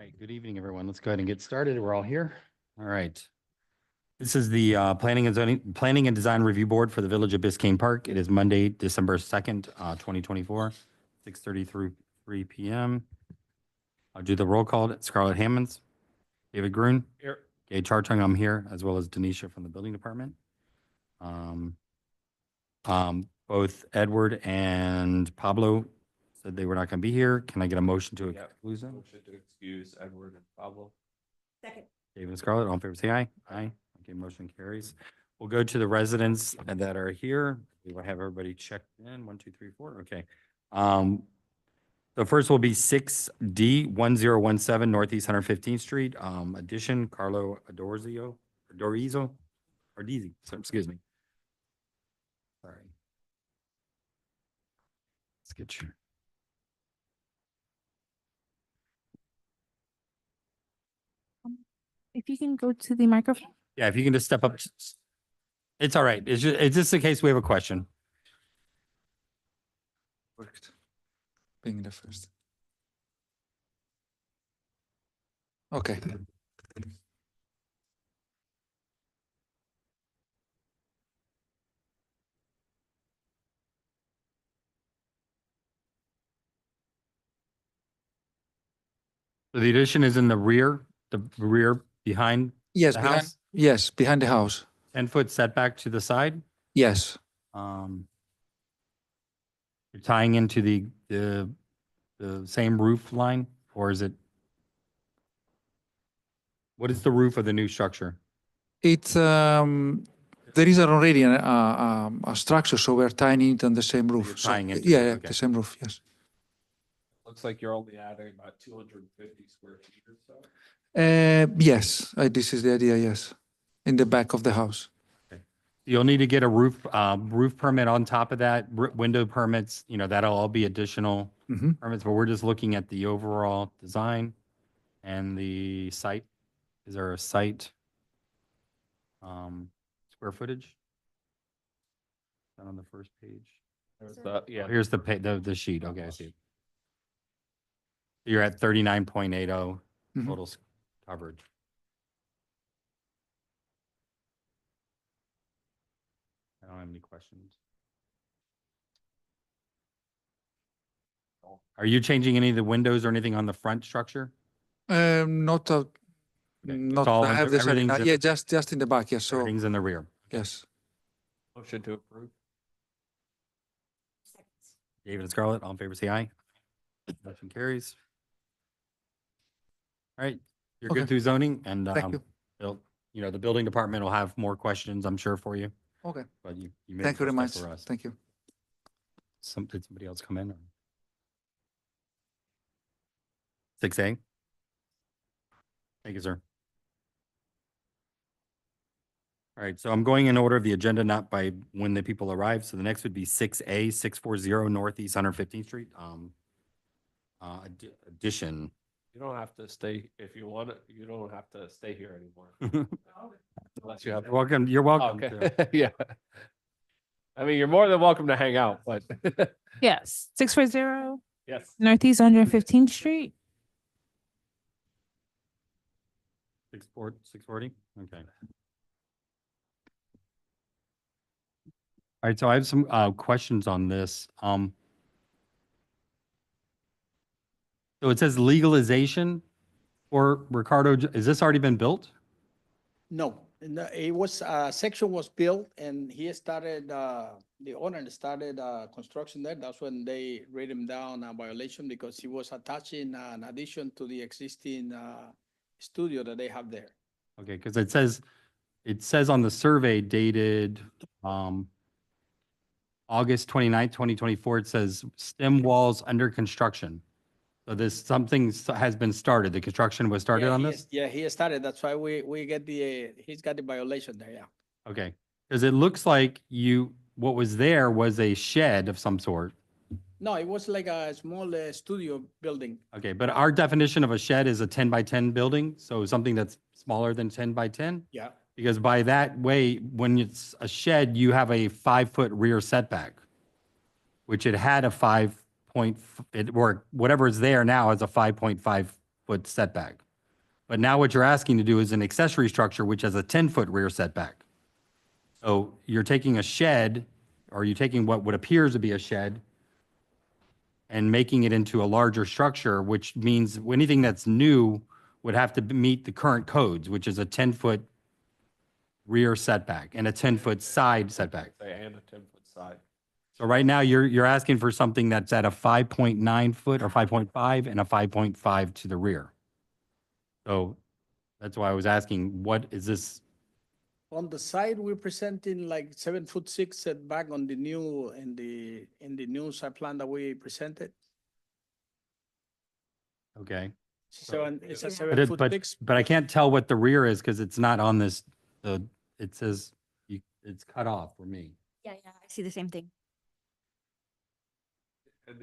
right, good evening, everyone. Let's go ahead and get started. We're all here. All right. This is the Planning and Design Review Board for the Village of Biscayne Park. It is Monday, December 2nd, 2024, 6:30 through 3 p.m. I'll do the roll call. Scarlett Hammonds, David Grun. Here. Gay Chartung, I'm here, as well as Denisha from the Building Department. Both Edward and Pablo said they were not going to be here. Can I get a motion to excuse them? Motion to excuse Edward and Pablo. Second. David and Scarlett, all in favor, say aye. Aye. Okay, motion carries. We'll go to the residents that are here. We will have everybody checked in. 1, 2, 3, 4. Okay. The first will be 6D 1017 Northeast 115th Street. Addition Carlo Dorizo. So, excuse me. Sorry. Let's get you. If you can go to the microphone. Yeah, if you can just step up. It's all right. It's just in case we have a question. Worked. Being the first. Okay. So the addition is in the rear behind Yes, the behind, house, yes, behind the house. 10-foot setback to the side. Yes. You're tying into the same roof line, or is it? What is the roof of the new structure? It's there is already a structure, so we're tying it on the same roof. you're So, tying it to yeah, it, yeah, okay. the same roof. Yes. Looks like you're only adding about 250 square feet or so. Yes, this is the idea. Yes, in the back of the house. You'll need to get a roof permit on top of that, window permits, that'll all be additional Mhm. permits, but we're just looking at the overall design and the site. Is there a site square footage? Not on the first page. There's Oh, yeah. here's the sheet. Okay, I see it. You're at 39.80 Mhm. total coverage. I don't have any questions. Are you changing any of the windows or anything on the front structure? Not Okay, not. it's all I have this. everything's in- Yeah, just in the back. Yes. So Everything's in the rear. yes. Motion to approve. David and Scarlett, all in favor, say aye. Motion carries. All right, you're good Okay. through zoning, and Thank you. the building department will have more questions, I'm sure, for you, Okay. but you made Thank the you very much. first step for us. Thank you. Did somebody else come in? 6A? Thank you, sir. All right, so I'm going in order of the agenda, not by when the people arrive. So the next would be 6A, 640 Northeast 115th Street. Addition. You don't have to stay if you want it. You don't have to stay here anymore. Unless you have. You're welcome. Okay. Yeah. I mean, you're more than welcome to hang out, but Yes, 640 yes. Northeast 115th Street. 640? Okay. All right, so I have some questions on this. So it says legalization for Ricardo, is this already been built? No, it was, section was built and he started, the owner started, construction there. That's when they read him down a violation because he was attaching an addition to the existing, studio that they have there. Okay, because it says on the survey dated August 29th, 2024, it says stem walls under construction. So something has been started. The construction was started Yeah, on he this? is- Yeah, he started. That's why we get he's got the violation there, yeah. Okay, because it looks like what was there was a shed of some sort. No, it was like a small studio building. Okay, but our definition of a shed is a 10 by 10 building, so something that's smaller than 10 by 10? Yeah. Because by that way, when it's a shed, you have a 5-foot rear setback, which it had a or whatever is there now is a 5.5 foot setback. But now what you're asking to do is an accessory structure which has a 10-foot rear setback. So you're taking a shed, or you're taking what appears to be a shed and making it into a larger structure, which means anything that's new would have to meet the current codes, which is a 10-foot rear setback and a 10-foot side setback. Say, and a 10-foot side. So right now, you're asking for something that's at a 5.9 foot or 5.5 and a 5.5 to the rear. So that's why I was asking, what is this? On the side, we're presenting like 7'6" setback on the new, in the new site plan that we presented. Okay. It's a But it, 7'6". but I can't tell what the rear is because it's not on this, it says, it's cut off for me. Yeah, I see the same thing.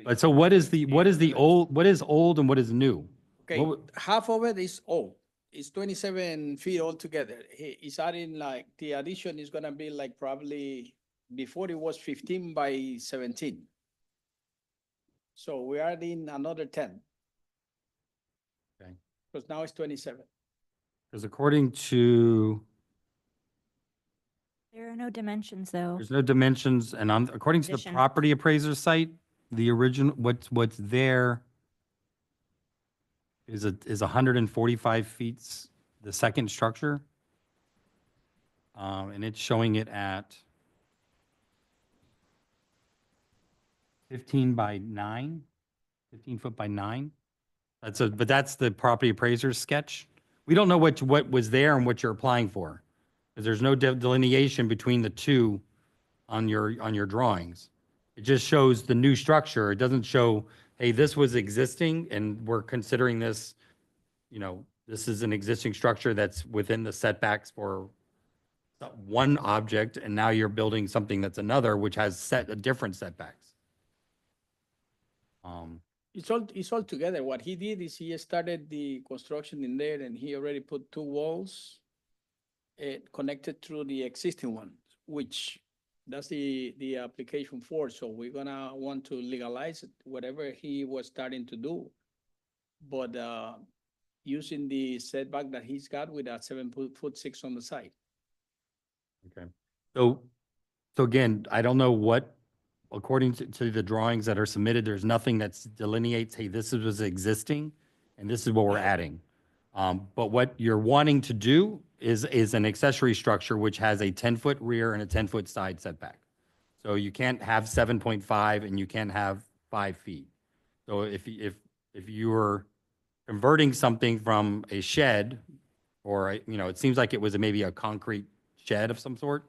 But so what is old and what is new? Okay, What would- half of it is old. It's 27 feet altogether. He's adding like, the addition is gonna be like probably, before it was 15 by 17. So we're adding another 10. Okay. Because now it's 27. Because according to, There are no dimensions though. there's no dimensions, and according to the Addition. property appraiser site, the original, what's there is 145 feet, the second structure. And it's showing it at 15 by 9, 15 foot by 9. But that's the property appraiser's sketch. We don't know what was there and what you're applying for. Because there's no delineation between the two on your drawings. It just shows the new structure. It doesn't show, hey, this was existing and we're considering this, this is an existing structure that's within the setbacks for one object, and now you're building something that's another, which has different setbacks. It's all together. What he did is he started the construction in there and he already put 2 walls connected through the existing one, which that's the application for. So we're gonna want to legalize it, whatever he was starting to do. But using the setback that he's got with that 7'6" on the side. Okay. So again, I don't know what, according to the drawings that are submitted, there's nothing that delineates, hey, this was existing and this is what we're adding. But what you're wanting to do is an accessory structure which has a 10-foot rear and a 10-foot side setback. So you can't have 7.5 and you can't have 5 feet. So if you were converting something from a shed, or it seems like it was maybe a concrete shed of some sort,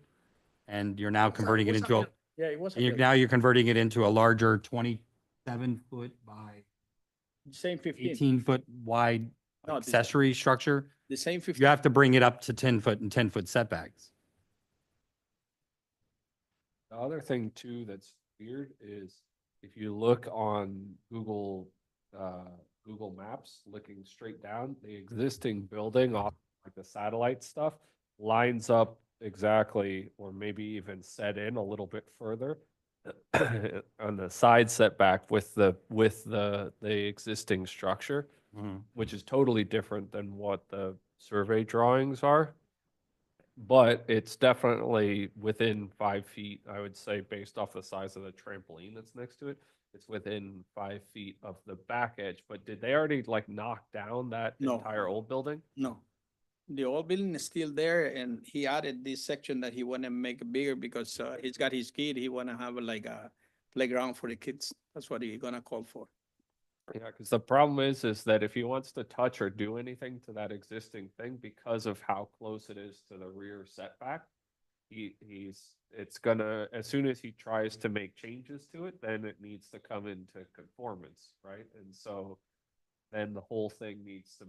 and you're now converting it into Yeah, it was. now you're converting it into a larger 27-foot by Same 15. 18-foot wide No, accessory structure. The same 15. You have to bring it up to 10-foot and 10-foot setbacks. The other thing too that's weird is if you look on Google Maps, looking straight down, the existing building off like the satellite stuff lines up exactly, or maybe even set in a little bit further on the side setback with the existing structure, which is totally different than what the survey drawings are. But it's definitely within 5 feet, I would say, based off the size of the trampoline that's next to it. It's within 5 feet of the back edge. But did they already like knock down that No. entire old building? No. The old building is still there, and he added this section that he wanna make bigger because he's got his kid. He wanna have like a playground for the kids. That's what he gonna call for. Yeah, because the problem is that if he wants to touch or do anything to that existing thing, because of how close it is to the rear setback, it's gonna, as soon as he tries to make changes to it, then it needs to come into conformance, right? And so then the whole thing needs to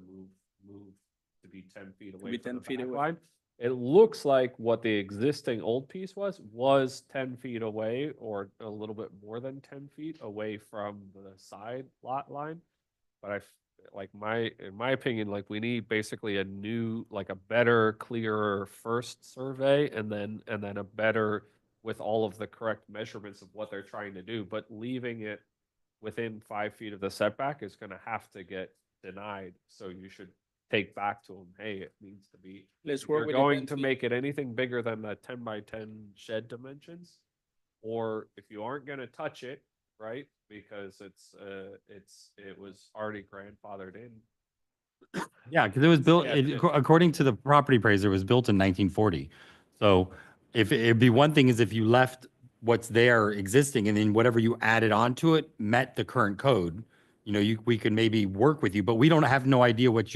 move to be 10 feet away be from 10 the feet back away. line. It looks like what the existing old piece was 10 feet away, or a little bit more than 10 feet away from the side lot line. But in my opinion, like we need basically a new, like a better, clearer first survey, and then a better with all of the correct measurements of what they're trying to do. But leaving it within 5 feet of the setback is going to have to get denied, so you should take back to them, hey, it needs to be. Let's If work you're with the going 10 to feet. make it anything bigger than the 10 by 10 shed dimensions, or if you aren't gonna touch it, right, because it was already grandfathered in. Yeah, because it was built, Yeah, it- according to the property appraiser, it was built in 1940. So if, it'd be one thing is if you left what's there existing and then whatever you added onto it met the current code, you know, we could maybe work with you, but we don't have no idea what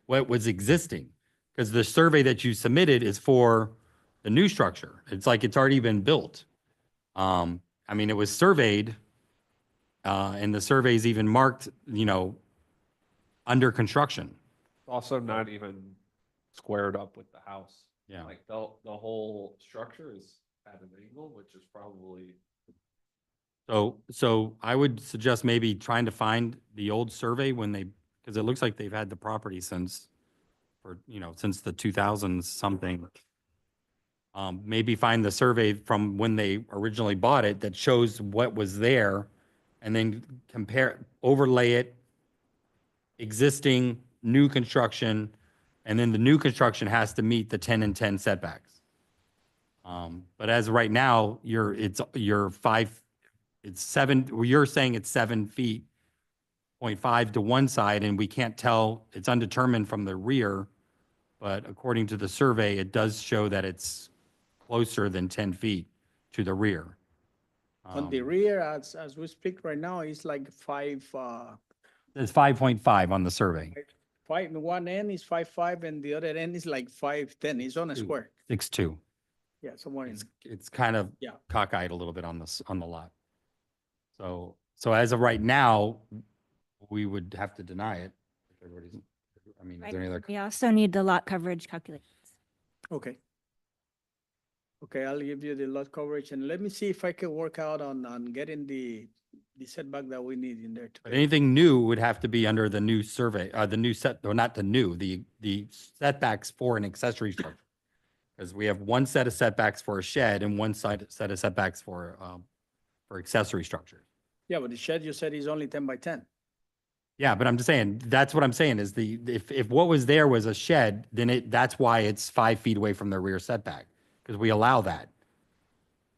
what was existing. Because the survey that you submitted is for the new structure. It's like it's already been built. I mean, it was surveyed, and the survey's even marked, you know, under construction. Also not even squared up with the house. Yeah. Like the whole structure is at an angle, which is probably, So I would suggest maybe trying to find the old survey when they, because it looks like they've had the property since, for, you know, since the 2000s something. Maybe find the survey from when they originally bought it that shows what was there and then overlay it, existing, new construction, and then the new construction has to meet the 10 and 10 setbacks. But as of right now, it's 7, well, you're saying it's 7 feet, 0.5 to one side, and we can't tell, it's undetermined from the rear. But according to the survey, it does show that it's closer than 10 feet to the rear. On the Um, rear, as we speak right now, it's like It's 5.5 on the survey, five, one end is 5.5 and the other end is like 5.10. It's on a Two. square. 6.2. Yeah, somewhere in. It's kind of Yeah. cockeyed a little bit on the lot. So as of right now, we would have to deny it. If everybody's, I mean, is Right. there any other? We also need the lot coverage calculations. Okay. Okay, I'll give you the lot coverage and let me see if I can work out on getting the setback that we need in there. But anything new would have to be under the new survey, the new or not the new, the setbacks for an accessory structure. Because we have one set of setbacks for a shed and one set of setbacks for accessory structures. Yeah, but the shed you said is only 10 by 10. Yeah, but I'm just saying, that's what I'm saying is if what was there was a shed, then that's why it's 5 feet away from the rear setback, because we allow that.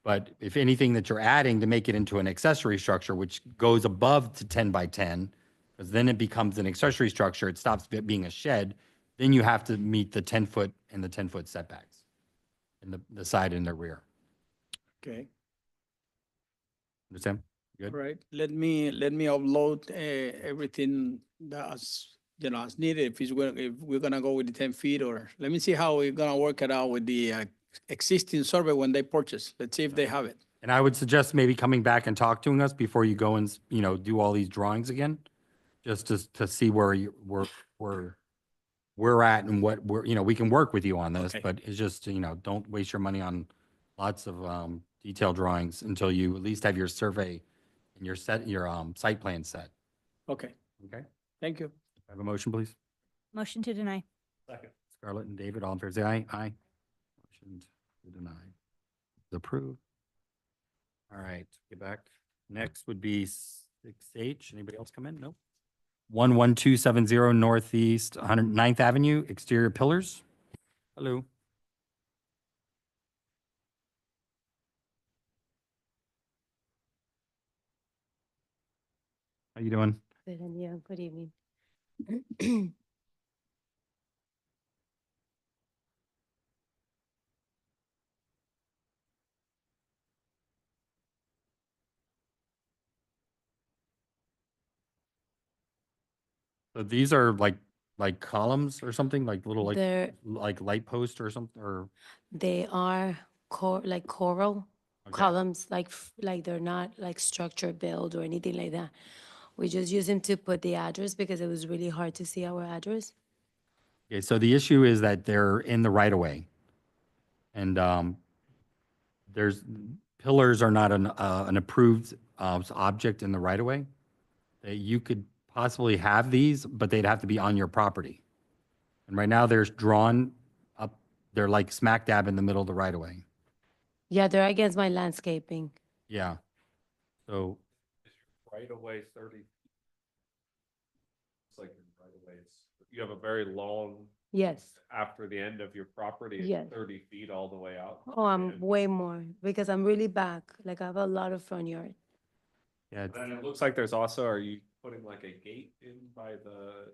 But if anything that you're adding to make it into an accessory structure, which goes above to 10 by 10, because then it becomes an accessory structure, it stops being a shed, then you have to meet the 10-foot and the 10-foot setbacks in the side and the rear. Okay, Understand? all Good? right. Let me upload everything that's, as needed. If we're gonna go with the 10 feet or, let me see how we're gonna work it out with the existing survey when they purchase. Let's see if they have it. And I would suggest maybe coming back and talk to us before you go and, do all these drawings again, just to see where we're at and what we can work with you on this, Okay. but it's just, don't waste your money on lots of detailed drawings until you at least have your survey and your site plan set. Okay, Okay? thank you. Have a motion, please. Motion to deny. second. Scarlett and David, all in favor, say aye. Aye. Motion to deny. Is approved. All right, get back. Next would be 6H. Anybody else come in? Nope. 11270 Northeast 109th Avenue, exterior pillars. Hello. How you doing? Good, and yeah, good evening. So these are like columns or something, like little They're, like light posts or something, or? they are like coral Okay. columns, like they're not like structure build or anything like that. We just use them to put the address because it was really hard to see our address. Okay, so the issue is that they're in the right of way. And there's, pillars are not an approved object in the right of way. That you could possibly have these, but they'd have to be on your property. And right now there's drawn up, they're like smack dab in the middle of the right of way. Yeah, they're against my landscaping. Yeah. So, Right away, 30. It's like you have a very long, Yes. after the end of your property, Yes. it's 30 feet all the way out. Oh, I'm And way more because I'm really back. Like I have a lot of front yard. Yeah, it's- then it looks like there's also, are you putting like a gate in by the,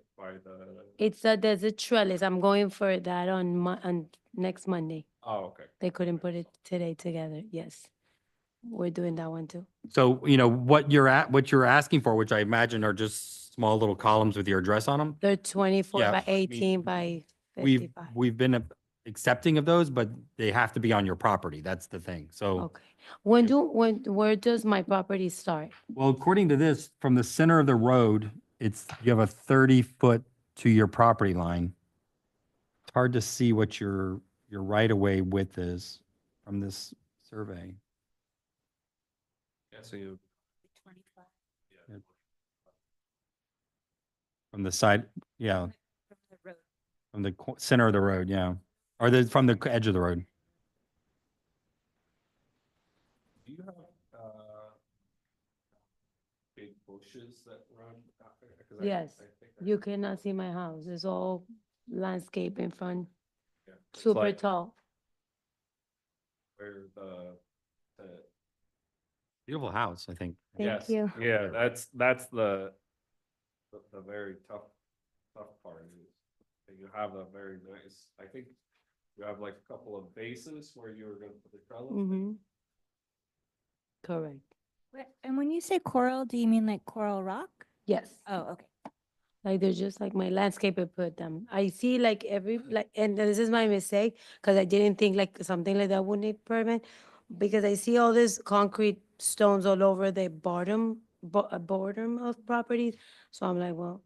There's a trellis. I'm going for that on next Monday. oh, okay. They couldn't put it today together. Yes. We're doing that one too. so, what you're asking for, which I imagine are just small little columns with your address on them. They're 24 Yeah, by I mean, 18 by We've, 55. we've been accepting of those, but they have to be on your property. That's the thing. So, Okay. Where does my property start? well, according to this, from the center of the road, you have a 30-foot to your property line. It's hard to see what your right-of-way width is from this survey. Yeah, so you. From the side, yeah, from the center of the road, yeah. Or from the edge of the road. Do you have, big bushes that run out there? 'Cause Yes. I think I- You cannot see my house. It's all landscape in front, yeah, it's super like tall. Where the, Beautiful house, I think. Thank yes, you. yeah, that's the very tough part is that you have a very nice, I think you have like a couple of bases where you were gonna put the trellis. Mm-hmm. Correct. And when you say coral, do you mean like coral rock? Yes. Oh, okay. Like they're just like my landscaper put them. I see like and this is my mistake because I didn't think like something like that would need permit because I see all these concrete stones all over the bottom of properties. So I'm like, well,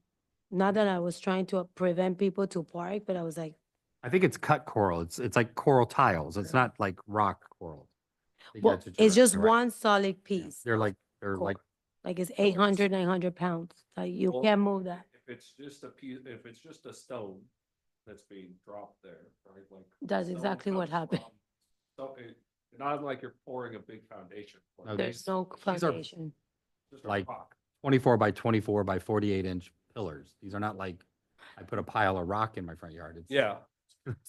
not that I was trying to prevent people to park, but I was like, I think it's cut coral. It's like coral tiles. It's not like rock coral. I think well, that's what it's you're just right. one solid Yeah. piece. They're of like coral. Like it's 800, 900 pounds. Like you Well, can't move that. If it's just a piece, if it's just a stone that's being dropped there, right, like. That's stone exactly what comes happened. from- So it's not like you're pouring a big foundation. like, No, There's these- no these are foundation. just a like- rock. 24 by 24 by 48-inch pillars. These are not like, I put a pile of rock in my front yard. It's, Yeah,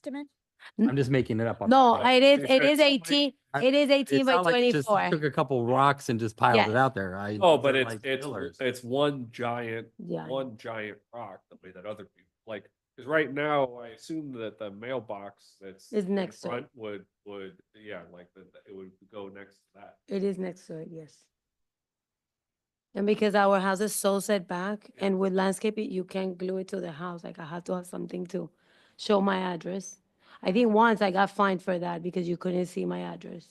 Dimension? I'm just making it up. on the No, fly. it is, It's it like- is 18, I- it is 18 It's by not like you just 24. took a couple rocks and just piled Yes. it out there. oh, these but are it's, like pillars. it's one giant, Yeah. rock, the way that other people, like, because right now, I assume that the mailbox that's. Is in next to it. front would, yeah, like, it would go next to that. It is next to it, yes. And because our house is so set back and with landscaping, you can't glue it to the house. Like I have to have something to show my address. I think once I got fined for that because you couldn't see my address.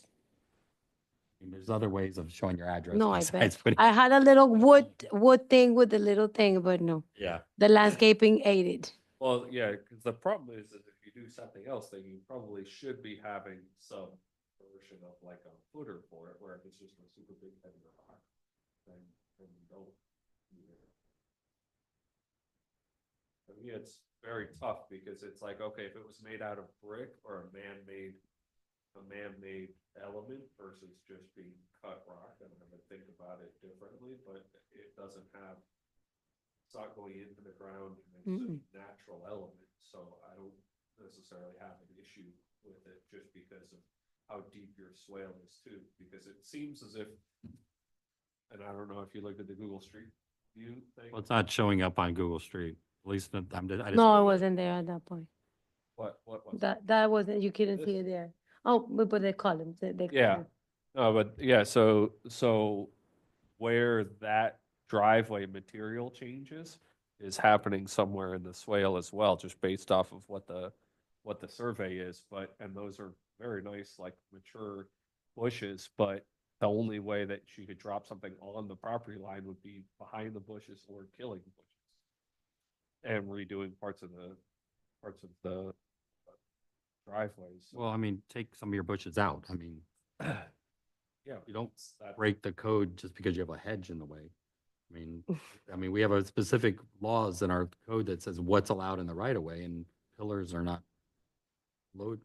I mean, there's other ways of showing your address. No, I besides bet. putting- I had a little wood thing with the little thing, but no, Yeah. the landscaping ate it. Well, yeah, because the problem is that if you do something else, then you probably should be having some version of like a footer for it, where if it's just a super big heavy rock, then you don't. need it. For me, it's very tough because it's like, okay, if it was made out of brick or a man-made element versus just being cut rock, I'm gonna think about it differently, but it doesn't have. It's not going into the ground and it's a natural element, so I don't necessarily have an issue with it just because of how deep your swale is too, because it seems as if. And I don't know if you looked at the Google Street View thing. Well, it's not showing up on Google Street. At least I just. No, I wasn't there at that point. What was it? That wasn't, you couldn't This- see it there. Oh, we put the columns, Yeah. No, but yeah, so where that driveway material changes is happening somewhere in the swale as well, just based off of what the survey is, and those are very nice, like mature bushes, but the only way that she could drop something on the property line would be behind the bushes or killing the bushes. And redoing parts of the driveways. Well, I mean, take some of your bushes out. I mean, Yeah. you don't that- break the code just because you have a hedge in the way. I mean, we have a specific laws in our code that says what's allowed in the right of way, and pillars are not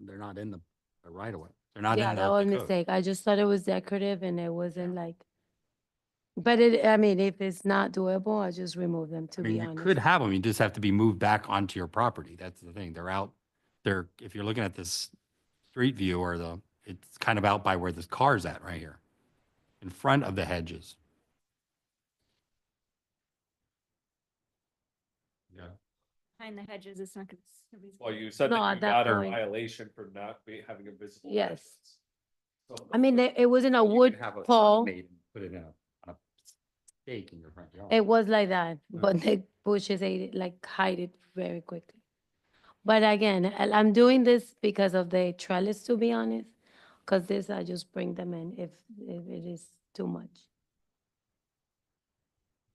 they're not in the right of way. They're not in Yeah, the that was a code. mistake. I just thought it was decorative and it wasn't like, But it, I mean, if it's not doable, I just remove them, I to mean, be you honest. could have them, you just have to be moved back onto your property. That's the thing. They're out, if you're looking at this street view or it's kind of out by where this car's at right here, in front of the hedges. Yeah. Behind the hedges, it's not gonna. Well, you said No, that at you that got a point. violation for not having a visible. Yes. entrance. So- I mean, it was in a You could wood have a sign pole. made and Put it on a stake in your front yard. It was like that, but the bushes ate it, like hide it very quickly. But again, I'm doing this because of the trellis, to be honest, because this, I just bring them in if it is too much.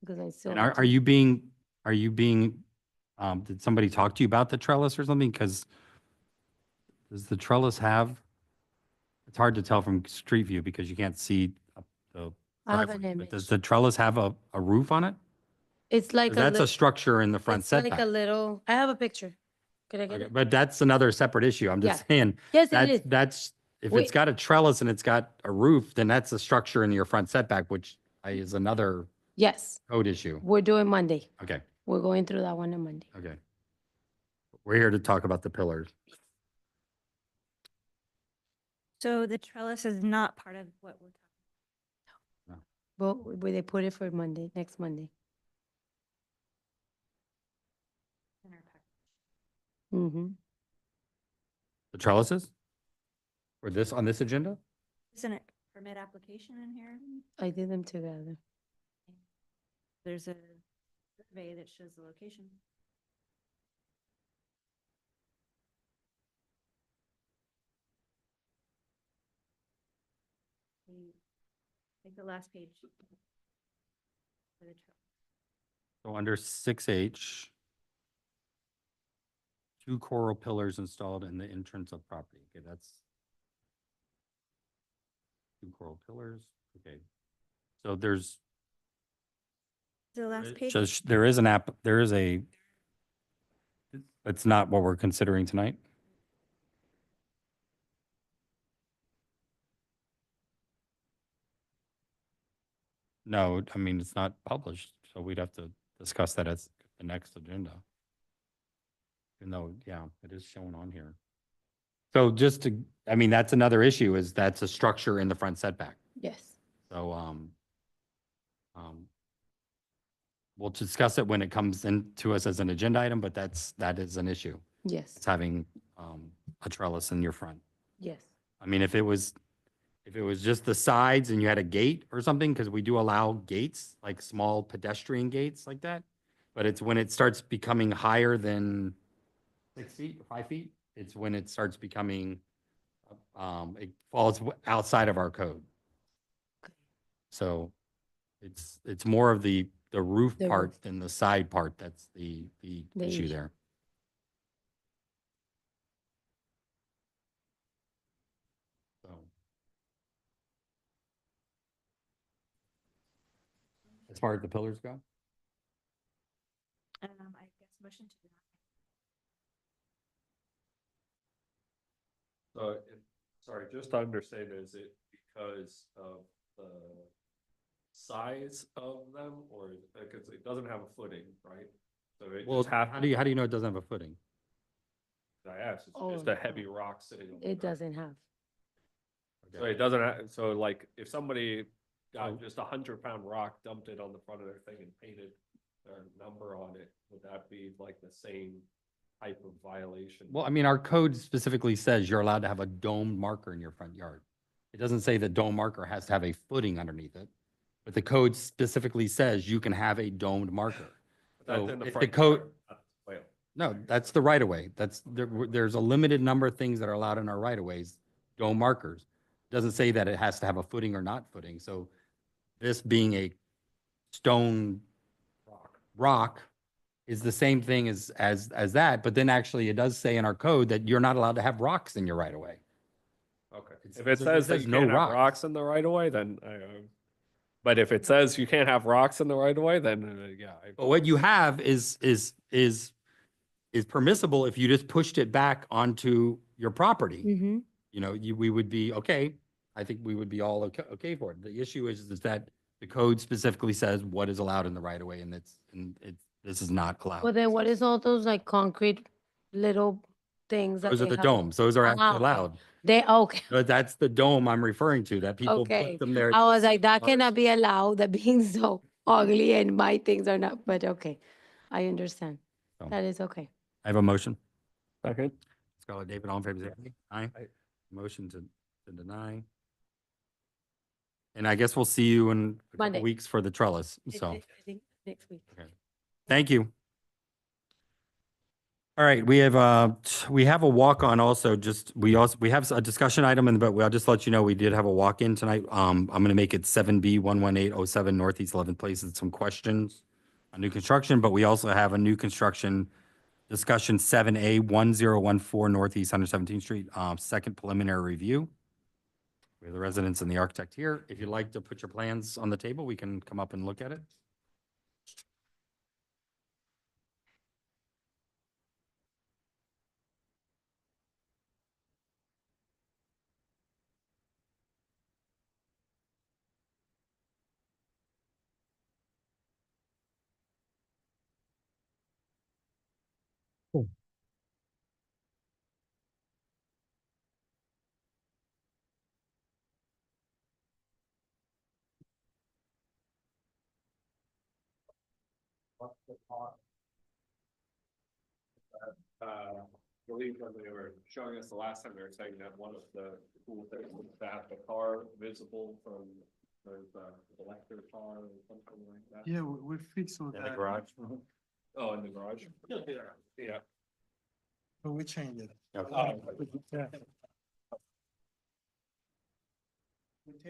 Because I still. And have are to- you being, did somebody talk to you about the trellis or something? Because does the trellis have, it's hard to tell from street view because you can't see up the I have an driveway, but does image. the trellis have a roof on it? It's like 'Cause a that's a little, structure in the front it's like setback. a little, I have a picture. Could I get Okay, it? but that's another separate issue. I'm just saying, Yes, it that's, is. that's, if Wait. it's got a trellis and it's got a roof, then that's a structure in your front setback, which is another Yes, code issue. we're doing Monday. Okay, We're going through that one on Monday. okay. We're here to talk about the pillars. So the trellis is not part of what we're talking. But they put it for Monday, next Monday. in our package. Mm-hmm. The trellises? For this, on this agenda? Isn't it permit application in here? I did them together. There's a survey that shows the location. Take the last page. For the trellis. So under 6H, 2 coral pillars installed in the entrance of property. Okay, that's 2 coral pillars. Okay. So there's, The last page. just, there is an app, there is a, that's not what we're considering tonight. No, I mean, it's not published, so we'd have to discuss that as the next agenda. Even though, yeah, it is shown on here. So just to, I mean, that's another issue is that's a structure in the front setback. Yes. So, we'll discuss it when it comes in to us as an agenda item, but that is an issue. Yes. It's having, a trellis in your front. Yes. I mean, if it was just the sides and you had a gate or something, because we do allow gates, like small pedestrian gates like that. But it's when it starts becoming higher than 6 feet, 5 feet, it's when it starts becoming, it falls outside of our code. So it's more of the roof The part roof. than the side part that's the The issue issue. there. So. As far as the pillars go? I guess motion to. So, sorry, just to understand, is it because of the size of them or because it doesn't have a footing, right? So it Well, just have, how do you know it doesn't have a footing? I asked, it's Oh, just a no. heavy rock sitting on the It ground. doesn't have. So it doesn't, so like if somebody So- got just 100-pound rock, dumped it on the front of their thing and painted their number on it, would that be like the same type of violation? Well, I mean, our code specifically says you're allowed to have a domed marker in your front yard. It doesn't say the dome marker has to have a footing underneath it, but the code specifically says you can have a domed marker. That's so in the if the front code- yard, not the swale. No, that's the right of way. There's a limited number of things that are allowed in our right of ways, dome markers. Doesn't say that it has to have a footing or not footing. So this being a stone rock is the same thing as that, but then actually it does say in our code that you're not allowed to have rocks in your right of way. Okay, It's- if it it says that says you no can't have rocks. rocks in the right of way, then but if it says you can't have rocks in the right of way, then yeah. But what you have is permissible if you just pushed it back onto your property. Mm-hmm. You know, we would be, okay, I think we would be all okay for it. The issue is that The code specifically says what is allowed in the right of way, and this is not Well, allowed. then what is all those like concrete little things that Those are they the have? domes. Those are actually Ah, okay. allowed. Okay, But that's the dome I'm referring to, that people okay. put them there. I was like, that cannot be allowed, that being so ugly and my things are not, but okay. I understand. So, That is okay. I have a motion. Second. Scarlett, David, all in favor, say aye. Aye. Aye. Motion to deny. And I guess we'll see you in a couple Monday. weeks for the trellis, so, I think next week. thank you. All right, we have a walk-on also, we have a discussion item, but I'll just let you know, we did have a walk-in tonight. I'm gonna make it 7B 11807 Northeast 11th Place, and some questions on new construction, but we also have a new construction discussion 7A 1014 Northeast 117th Street, second preliminary review. We have the residents and the architect here. If you'd like to put your plans on the table, we can come up and look at it. Believe when they were showing us the last time, they were saying that one of the cool things was to have the car visible from the electric car or something like that. Yeah, we fixed all In the that. garage? Oh, in the garage? Yeah. But we changed it. Okay. Yeah. We take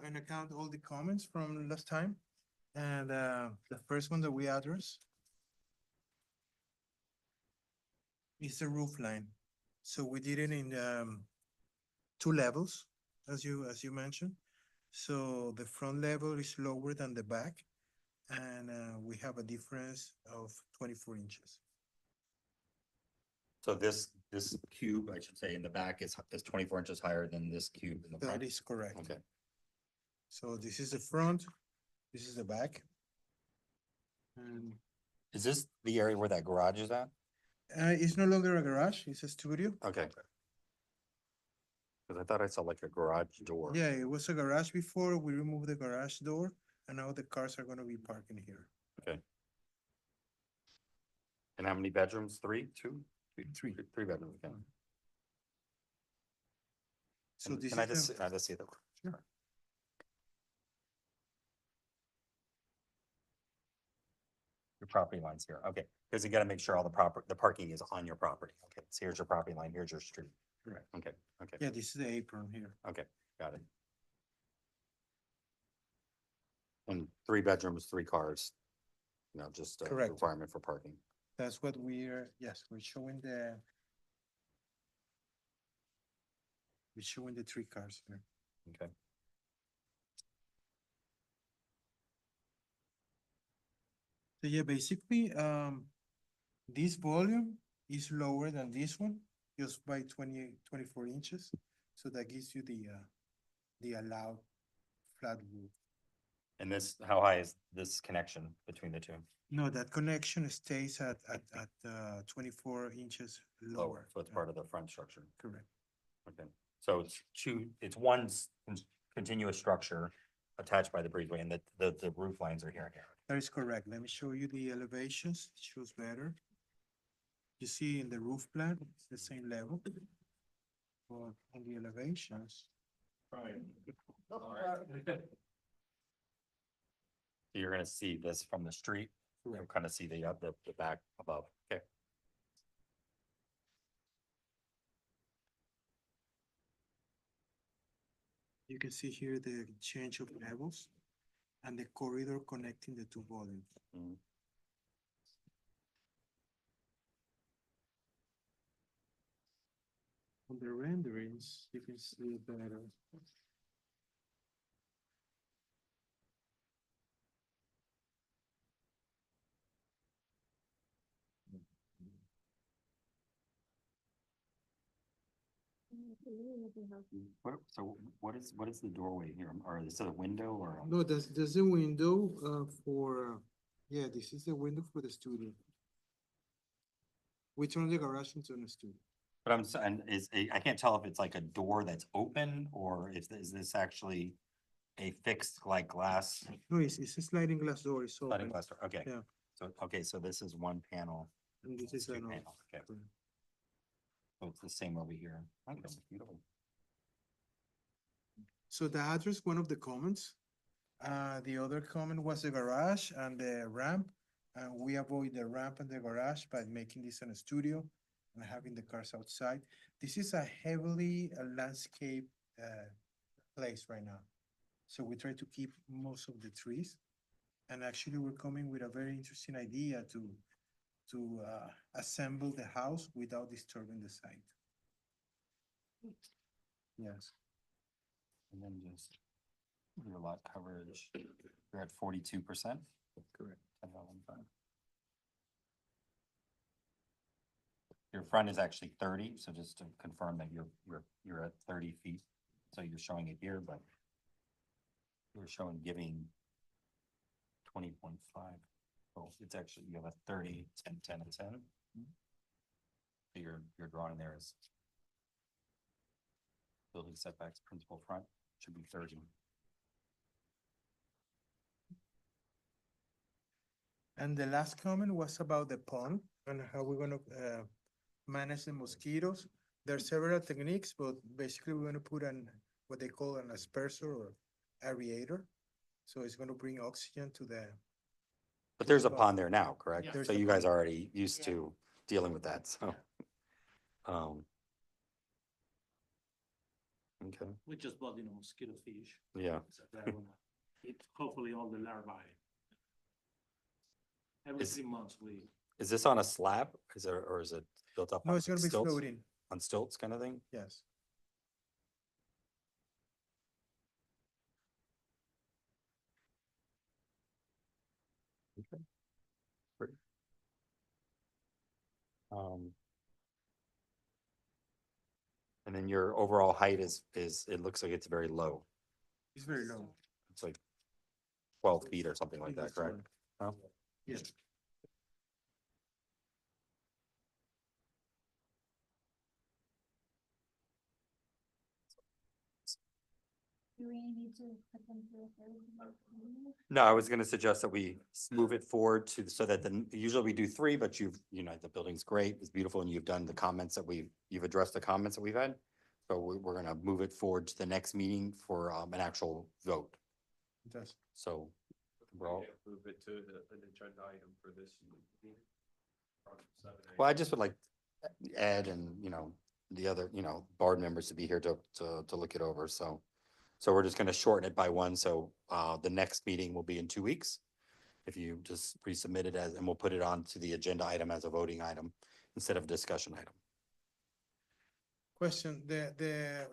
in account all the comments from last time. And the first one that we address is the roof line. So we did it in two levels, as you mentioned. So the front level is lower than the back. And we have a difference of 24 inches. So this cube, I should say, in the back is 24 inches higher than this cube in the front? That is correct. Okay. So this is the front, this is the back. And Is this the area where that garage is at? it's no longer a garage, it's a studio. Okay. Because I thought I saw like a garage door. Yeah, it was a garage before, we removed the garage door, and now the cars are gonna be parking here. And how many bedrooms? Three, two? Three. Three bedrooms, okay. So this Can I is just, the, I just see the. Sure. Your property line's here, okay, because you gotta make sure all the parking is on your property, okay, so here's your property line, here's your street. Correct. Okay, okay, yeah, this is the apron here. okay, got it. And three bedrooms, three cars. You know, just a Correct. requirement for parking. That's what we're, yes, we're showing the three cars here. Okay. So yeah, basically, this volume is lower than this one, just by 24 inches. So that gives you the allowed flat roof. And this, how high is this connection between the two? No, that connection stays at 24 inches lower. So it's part of the front structure. Correct. Okay, so it's one continuous structure attached by the breezeway, and the roof lines are here and here. That is correct. Let me show you the elevations. It shows better. You see in the roof plan, it's the same level. But on the elevations, Right. So you're gonna see this from the street, you'll kind of see the back above, okay? you can see here the change of levels and the corridor connecting the two volumes. Mhm. On the renderings, you can see it better. So what is the doorway here? Or is it a window or? No, there's a window, for, yeah, this is the window for the studio. We turn the garage into a studio. But I'm saying, I can't tell if it's like a door that's open or is this actually a fixed like glass? No, it's a sliding glass door, it's Sliding open. glass door, okay. Yeah. So, okay, so this is one panel. And this is two another. panels, okay. So it's the same over here. Okay, beautiful. So the address, one of the comments. The other comment was the garage and the ramp. And we avoid the ramp and the garage by making this a studio and having the cars outside. This is a heavily landscape place right now. So we try to keep most of the trees. And actually, we're coming with a very interesting idea to assemble the house without disturbing the site. Yes. And then just your lot coverage, you're at 42%? Correct. Your front is actually 30, so just to confirm that you're at 30 feet. So you're showing it here, but you're showing giving 20.5. Oh, it's actually, you have a 30, 10, 10, and 10. So your drawing there is building setbacks, principal front should be 30. And the last comment was about the pond and how we're gonna manage the mosquitoes. There are several techniques, but basically we're gonna put what they call an aspersor or aerator. So it's gonna bring oxygen to the. But there's a pond there now, correct? There's So a you guys pond. are already used to dealing with that, so. Okay, We just bought, mosquito fish. yeah. So that will eat hopefully all the larvae. Every Is- 3 months we, Is this on a slab? Is there, or is it built up? No, on it's gonna be stilts? floating, On stilts kind of thing? yes. Um. And then your overall height is, it looks like it's very low. It's very low. It's like 12 feet or something like that, correct? No? Yes. Do we need to put them through a third reading? No, I was gonna suggest that we move it forward to, so that usually we do 3, but the building's great, it's beautiful, and you've done the comments that you've addressed the comments that we've had. So we're gonna move it forward to the next meeting for, an actual vote, Yes. so. We're all, Move it to an agenda item for this meeting. well, I just would like Ed and, the other, board members to be here to look it over, so. So we're just gonna shorten it by 1, so, the next meeting will be in 2 weeks. If you just resubmit it and we'll put it on to the agenda item as a voting item instead of a discussion item. Question, the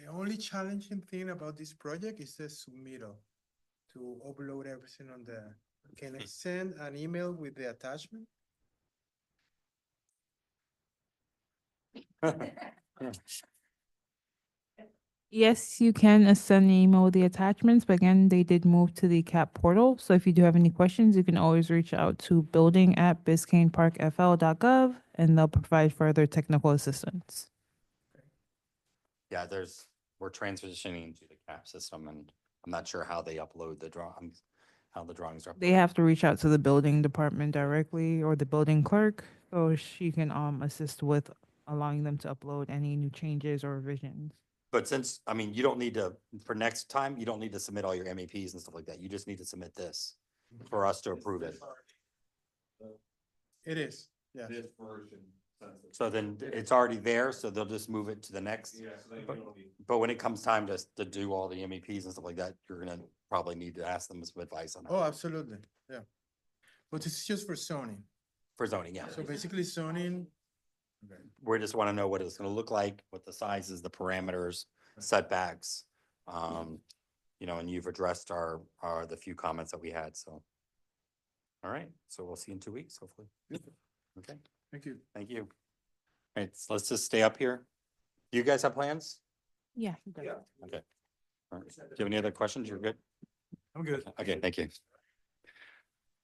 only challenging thing about this project is the submittal. To upload everything on can I send an email with the attachment? Yes, you can send an email with the attachments, but again, they did move to the CAP portal. So if you do have any questions, you can always reach out to building@biscayneparkfl.gov and they'll provide further technical assistance. Yeah, we're transitioning to the CAP system and I'm not sure how they upload the drawings, how the drawings are. They uploaded. have to reach out to the building department directly or the building clerk, so she can assist with allowing them to upload any new changes or revisions. But since, you don't need to, for next time, you don't need to submit all your MEPs and stuff like that. You just need to submit this for us to approve it. It is, yes. This version. So then it's already there, so they'll just move it to the next. Yeah, so they But- don't need. But when it comes time to do all the MEPs and stuff like that, you're gonna probably need to ask them some advice on Oh, that absolutely, yeah. But it's just for zoning. for zoning, yeah. So basically zoning. We just want to know what it's gonna look like, what the sizes, the parameters, setbacks. And you've addressed the few comments that we had, so. All right, so we'll see you in 2 weeks, hopefully. Okay, Thank you. thank you. All right, so let's just stay up here. Do you guys have plans? Yeah. Okay. All right. Do you have any other questions? You're good? I'm good. Okay, thank you.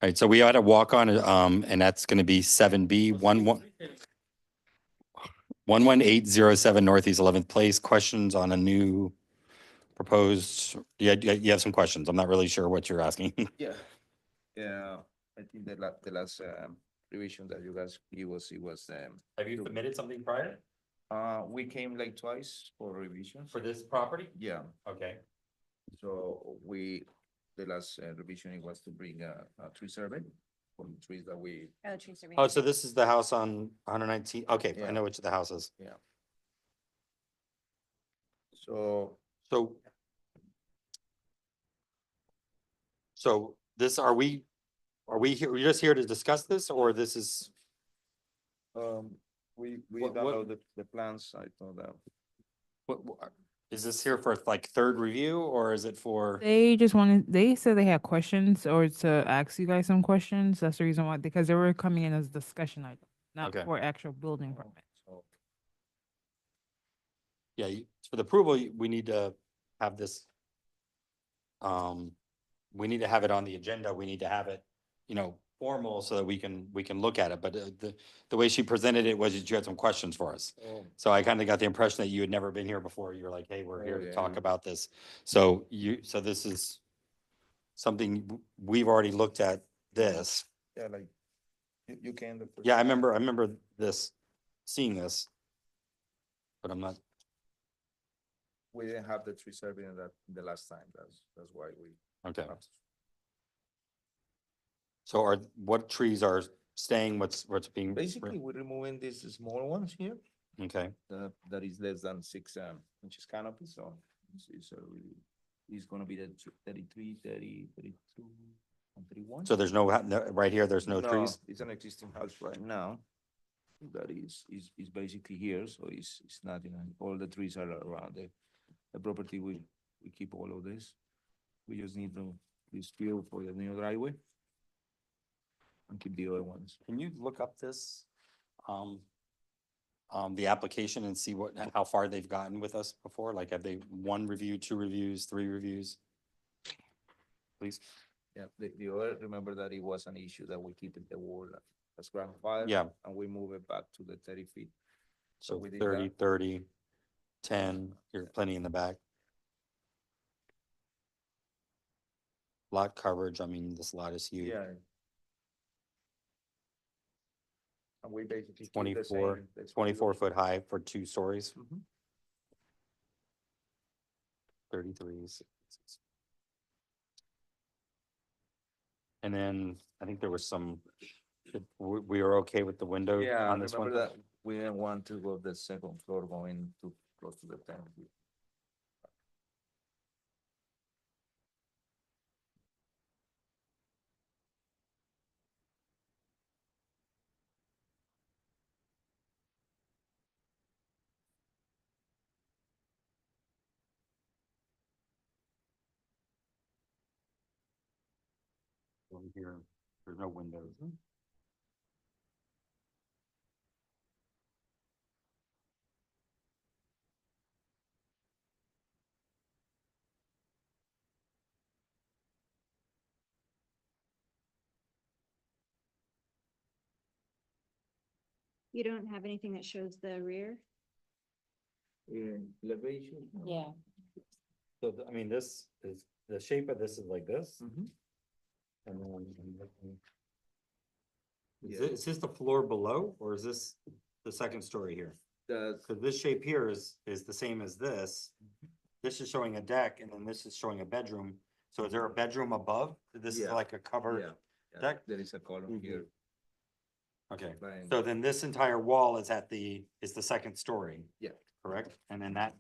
All right, so we had a walk on, and that's gonna be 7B, 11807 Northeast 11th Place. Questions on a new proposed, you have some questions. I'm not really sure what you're asking. Yeah, yeah, I think the last revision that you guys give us, it was, Have you submitted something prior we came like twice for revisions. for this property? Yeah, Okay. so the last revision, it was to bring a tree survey for the trees that we, Oh, trees are. Oh, so this is the house on 119, okay, I Yeah. know which the house is. so, So. So this, are we here, we're just here to discuss this, or this is, we What- download the plans, I thought that. is this here for like third review, or is it for? They just wanted, they said they had questions or to ask you guys some questions. That's the reason why, because they were coming in as discussion item, not Okay. for actual building permit. So, Yeah, for the approval, we need to have this. We need to have it on the agenda. We need to have it, formal so that we can look at it. But the way she presented it was that you had some questions for us. So I kind of got the impression that you had never been here before. You're like, hey, we're here Oh, to yeah, talk yeah. about this. So this is something we've already looked at this. yeah, like, you can. Yeah, I remember this, seeing this. But I'm not, We didn't have the tree survey in the last time, that's why we. okay. So what trees are staying, what's being? Basically, we're removing these small ones here, Okay, that is less than 6 inches canopy, so it's gonna be the 33, 30, 32, and 31. so there's right here, there's no trees? It's an existing house right now. That is basically here, so it's not, all the trees are around the property, we keep all of this. We just need this field for the new driveway. And keep the other ones. Can you look up this, the application and see how far they've gotten with us before? Like, have they 1 review, 2 reviews, 3 reviews? Please? Yeah, the other, remember that it was an issue that we keep it the wall as grandfather. Yeah. And we move it back to the 30 feet. So we did 30, that. 30, 10, you're plenty in the back. Lot coverage, I mean, this lot is huge. Yeah. And we basically. keep the 24 same- the 24-foot high for 2 stories, Mhm. 33s. And then I think there was some, we were okay with the window Yeah, on this one? remember that we didn't want to go the second floor going too close to the 10 feet. Over here, there's no windows. You don't have anything that shows the rear? In elevation? Yeah. So, I mean, this is, the shape of this is like this. Mhm. And then I'm looking. Yeah. Is this the floor below, or is this the second story here? The, Because this shape here is the same as this. This is showing a deck, and then this is showing a bedroom. So is there a bedroom above? This is Yeah. like a covered yeah, deck? there is a column Mhm. here. Okay, Behind- so then this entire wall is is the second story, Yeah, correct? And then that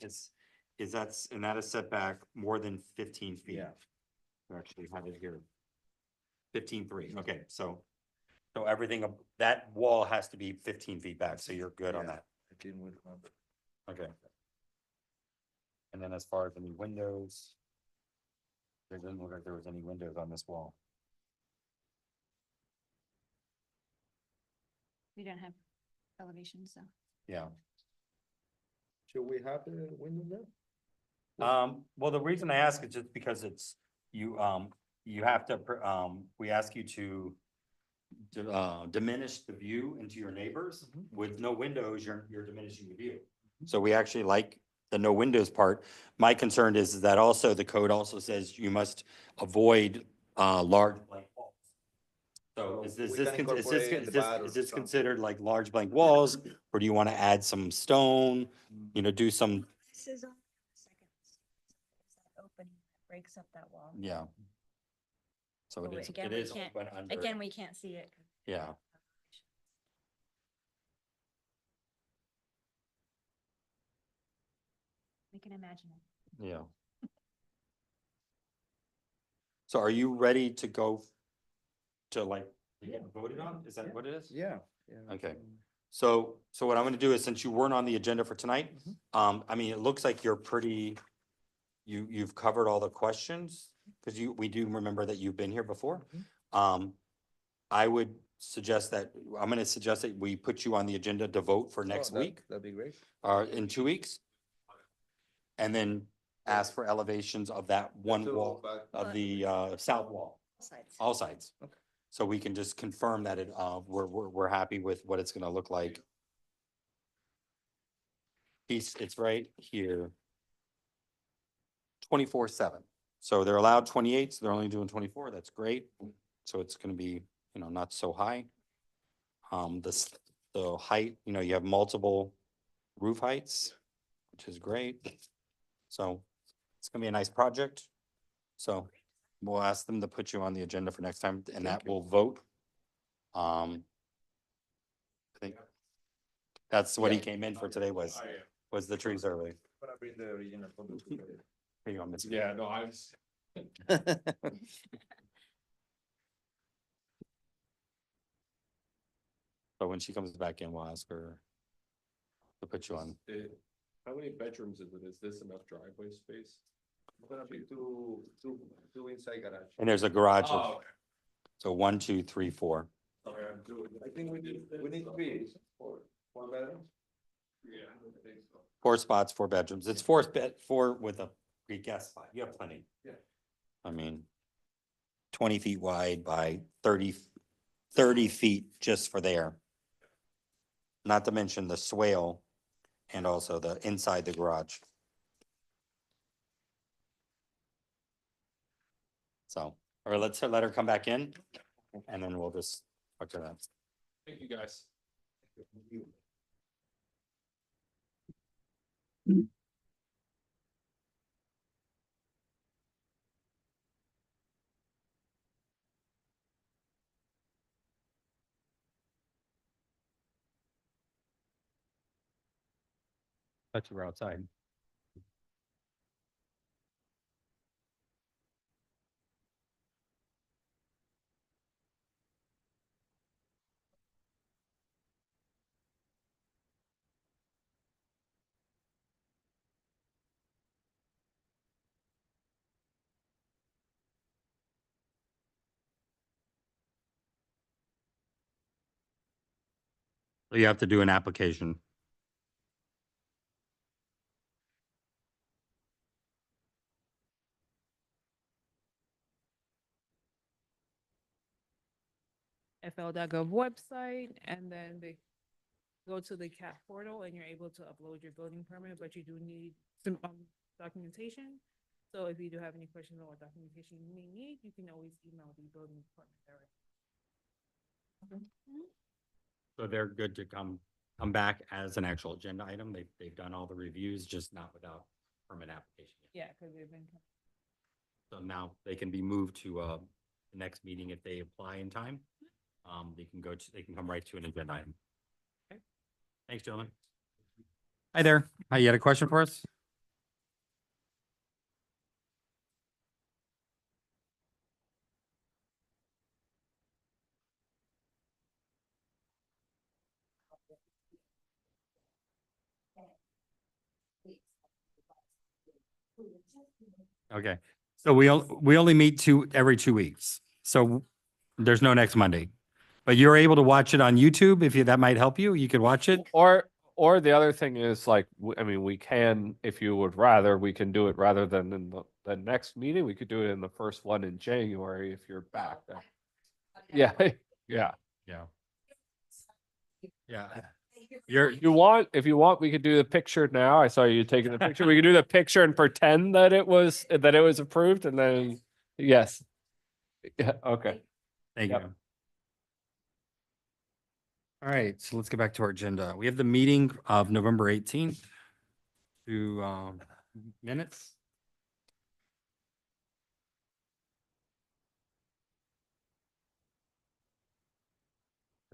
and that is set back more than 15 feet. yeah. We actually have it here. 15.3, okay, so everything, that wall has to be 15 feet back, so you're good on Yeah. that, I didn't remember. okay. And then as far as any windows, there didn't look like there was any windows on this wall. We don't have elevations, so. Yeah. Should we have the window there? Well, the reason I ask is just because it's, you have to, we ask you to diminish the view into your neighbors. With no windows, you're diminishing the view. So we actually like the no windows part. My concern is that also the code also says you must avoid, large blank walls. So is this, we can incorporate in the back or is this something. considered like large blank walls? Or do you want to add some stone, do some, This is on the second. It's that opening that breaks up that wall. yeah. So Oh, it again, we is can't- open under. Again, we can't see it. Yeah. We can imagine it. Yeah. So are you ready to go to like, to get voted on? Is that what it is? Yeah. Okay. So what I'm gonna do is, since you weren't on the agenda for tonight, I mean, it looks like you're pretty, you've covered all the questions, because we do remember that you've been here before. I would suggest that, I'm gonna suggest that we put you on the agenda to vote for next week, That'd be great. in 2 weeks. And then ask for elevations of that one wall, of the, south wall, Sides. all sides. Okay. So we can just confirm that we're happy with what it's gonna look like. It's right here. 24/7. So they're allowed 28, so they're only doing 24. That's great. So it's gonna be, not so high. The height, you have multiple roof heights, which is great. So it's gonna be a nice project. So we'll ask them to put you on the agenda for next time, and that will vote. I think that's what he came in for today was the trees early. Gonna bring the original photo. Here you go, Mr. Yeah, no, I was, So when she comes back in, we'll ask her to put you on. how many bedrooms is it? Is this enough driveway space? Gonna be two inside garage. And there's a garage. Oh, okay. So 1, 2, 3, 4. Okay, I'm doing it. I think we need three, four bedrooms. Yeah, I think so. 4 spots, 4 bedrooms. It's 4 with a Greek guest spot. You have plenty. Yeah. I mean, 20 feet wide by 30 feet just for there. Not to mention the swale and also the inside the garage. So, or let's let her come back in and then we'll just talk to that. Thank you, guys. Thought you were outside. So you have to do an application. FL.gov website, and then they go to the CAT portal and you're able to upload your building permit, but you do need some documentation. So if you do have any questions on what documentation you may need, you can always email the building department directly. So they're good to come back as an actual agenda item. They've done all the reviews, just not without permit application. Yeah, because they've been. So now they can be moved to the next meeting if they apply in time. They can come right to an agenda item. Okay. Thanks, gentlemen. Hi there. Hi, you had a question for us? Okay, so we only meet every 2 weeks. So there's no next Monday. But you're able to watch it on YouTube if that might help you. You could watch it. Or Or the other thing is like, I mean, we can, if you would rather, we can do it rather than in the next meeting. We could do it in the first one in January if you're back. Yeah, yeah. Yeah. Yeah. If you want, we could do the picture now. I saw you taking the picture. We could do the picture and pretend that it was approved and then, yes. Yeah, okay. Thank Yep. you. All right, so let's get back to our agenda. We have the meeting of November 18th to minutes.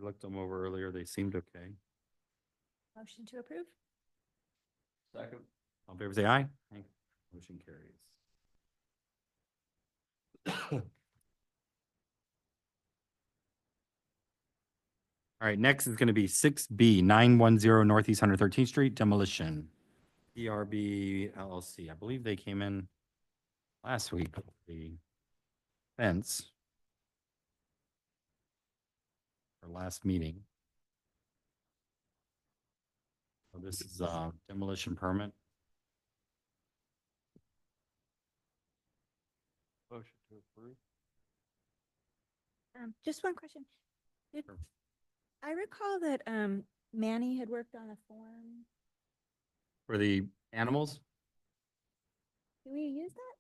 I looked them over earlier. They seemed okay. Motion to approve? Second. All in favor, say aye. Aye. Motion carries. All right, next is going to be 6B, 910 Northeast 113th Street demolition. ERB LLC. I believe they came in last week with the fence for last meeting. So this is a demolition permit. Motion to approve. Just one question. Did, Sure. I recall that, Manny had worked on a form. For the animals? Do we use that?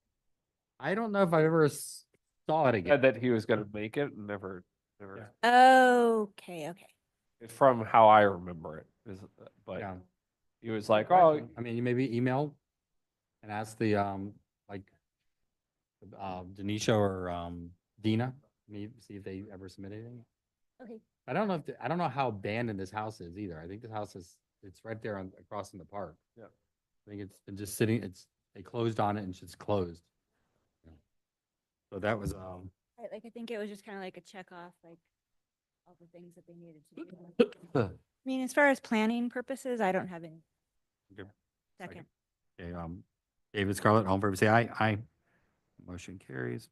I don't know if I ever saw it Said again. that he was gonna make it and never. Okay, okay. From how I remember it, but Yeah. he was like, oh, I mean, you maybe email and ask the, like, Denisha or, Dina, maybe see if they ever submit anything. Okay. I don't know I don't know how abandoned this house is either. I think this house it's right there across from the park. Yeah. I think it's been just sitting, they closed on it and it's just closed. Yeah. So that was, I think it was just kind of like a check off, like all the things that they needed to do. I mean, as far as planning purposes, I don't have any. Okay. Second. okay, David Scarlett, all in favor, say aye. Aye. Motion carries.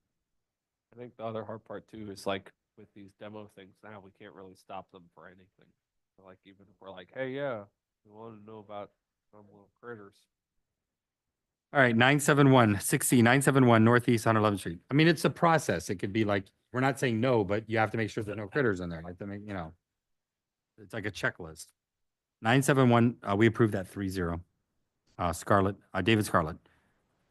I think the other hard part too is like with these demo things now, we can't really stop them for anything. So like even if we're like, hey, yeah, we want to know about some little critters. All right, 971, 971 Northeast 111th Street. I mean, it's a process. It could be like, we're not saying no, but you have to make sure there's no critters in there. You have to make, it's like a checklist. 971, we approved that 3-0. Scarlett, David Scarlett.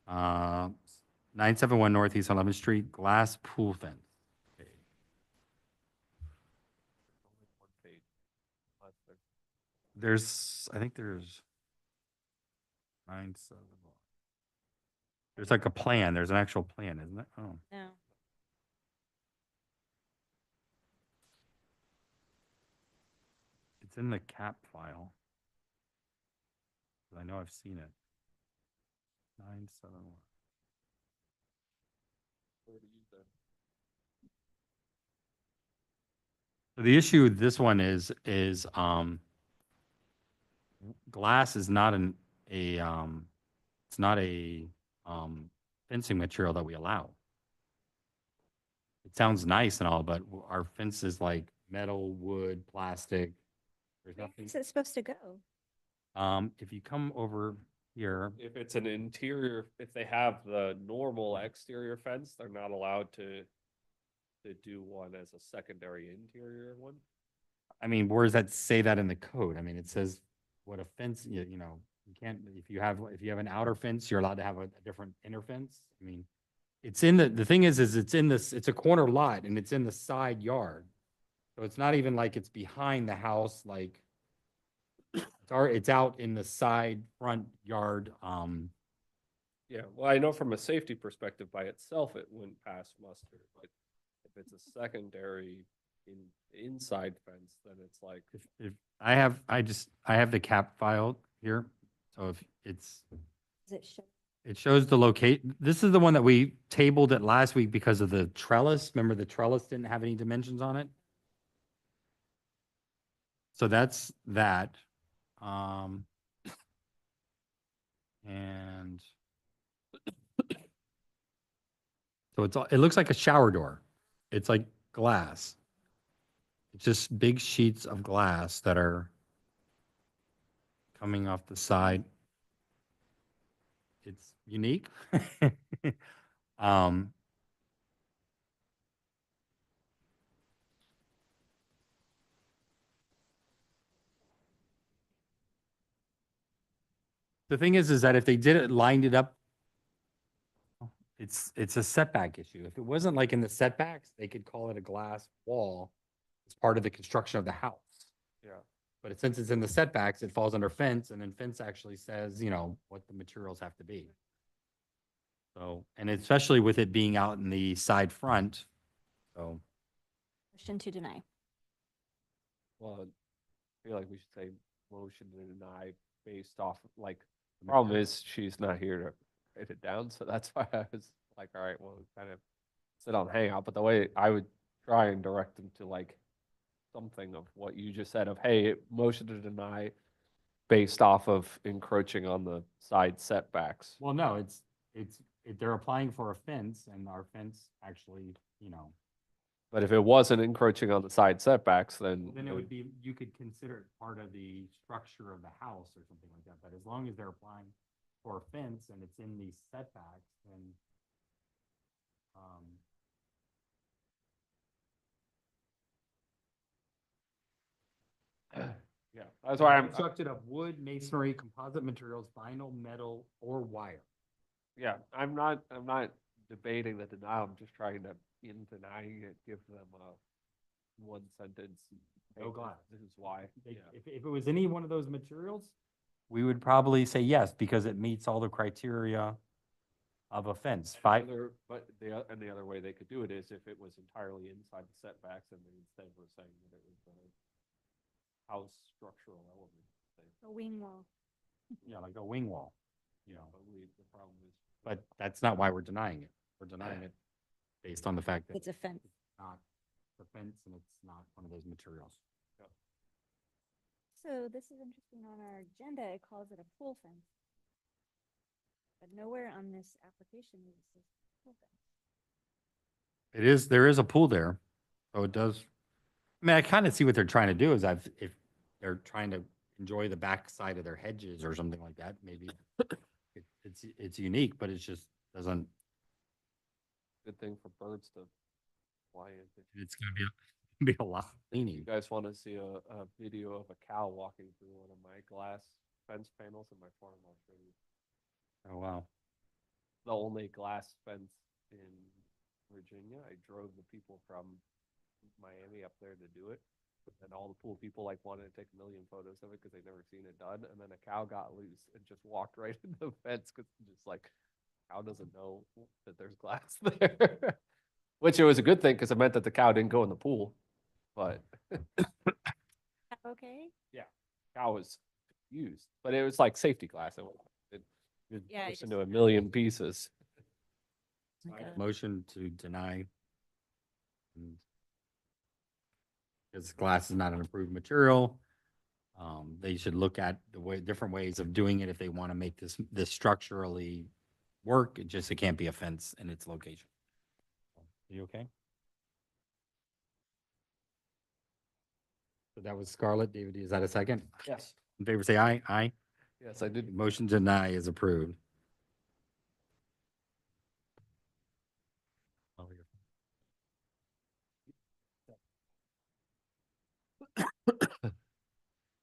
971 Northeast 11th Street, glass pool fence. Okay. Only one page. Unless there's- I think there's 971. There's like a plan. There's an actual plan, isn't it? Oh. No. It's in the cap file. I know I've seen it. 971. where to use that. So the issue with this one is glass is not it's not a fencing material that we allow. It sounds nice and all, but our fence is like metal, wood, plastic. There's Where nothing. is it supposed to go? If you come over here, If it's an interior, if they have the normal exterior fence, they're not allowed to do one as a secondary interior one. I mean, where does that say that in the code? I mean, it says what a fence, you can't, if you have an outer fence, you're allowed to have a different inner fence. I mean, it's in the thing is it's in this, it's a corner lot and it's in the side yard. So it's not even like it's behind the house, like it's out in the side front yard. Yeah, well, I know from a safety perspective by itself, it wouldn't pass muster, but if it's a secondary inside fence, then it's like, If I have the cap file here. So if Does it show? it shows the locate, this is the one that we tabled it last week because of the trellis. Remember the trellis didn't have any dimensions on it? So that's that. And so it looks like a shower door. It's like glass. It's just big sheets of glass that are coming off the side. It's unique. Um, the thing is that if they did it, lined it up, it's a setback issue. If it wasn't like in the setbacks, they could call it a glass wall as part of the construction of the house. Yeah. But since it's in the setbacks, it falls under fence, and then fence actually says, what the materials have to be. So, and especially with it being out in the side front, so. Motion to deny. Well, I feel like we should say motion to deny based off, like, the problem is she's not here to write it down, so that's why I was like, all right, well, kind of sit on hangout, but the way I would try and direct them to like something of what you just said of, hey, motion to deny based off of encroaching on the side setbacks. Well, no, they're applying for a fence, and our fence actually, But if it wasn't encroaching on the side setbacks, then then it would be, you could consider it part of the structure of the house or something like that. But as long as they're applying for a fence and it's in these setbacks, then yeah, that's why I'm, constructed of wood, masonry, composite materials, vinyl, metal, or wire. yeah, I'm not debating the denial, I'm just trying to, in denying it, give them a one sentence. No hey, glass. This is why, They- yeah. If it was any one of those materials, we would probably say yes, because it meets all the criteria of a fence. But the other way they could do it is if it was entirely inside the setbacks and they instead were saying that it was a house structural element. A wing wall. Yeah, like a wing wall, But the problem is. but that's not why we're denying it. We're denying it based on the fact that It's a fence. it's not the fence and it's not one of those materials. So this is interesting. On our agenda, it calls it a pool fence. But nowhere on this application does it say pool fence. There is a pool there, so it does. I mean, I kind of see what they're trying to do is if they're trying to enjoy the back side of their hedges or something like that, maybe it's unique, but it just doesn't. Good thing for birds to fly into. It's gonna be a lot You cleaning. guys want to see a video of a cow walking through one of my glass fence panels in my farm? I'll show you. Oh, wow. The only glass fence in Virginia. I drove the people from Miami up there to do it. And all the pool people like wanted to take a million photos of it because they'd never seen it done. And then a cow got loose and just walked right into the fence because just like, cow doesn't know that there's glass there. Which it was a good thing because it meant that the cow didn't go in the pool. But Okay. cow was used, but it was like safety glass. It Yeah, burst just- into a million pieces. Like a- Motion to deny. Because glass is not an approved material. They should look at different ways of doing it if they want to make this structurally work. It can't be a fence in its location. Are you okay? So that was Scarlett. David, is that a second? Yes. In favor, say aye. Aye. Yes, I did. Motion to deny is approved.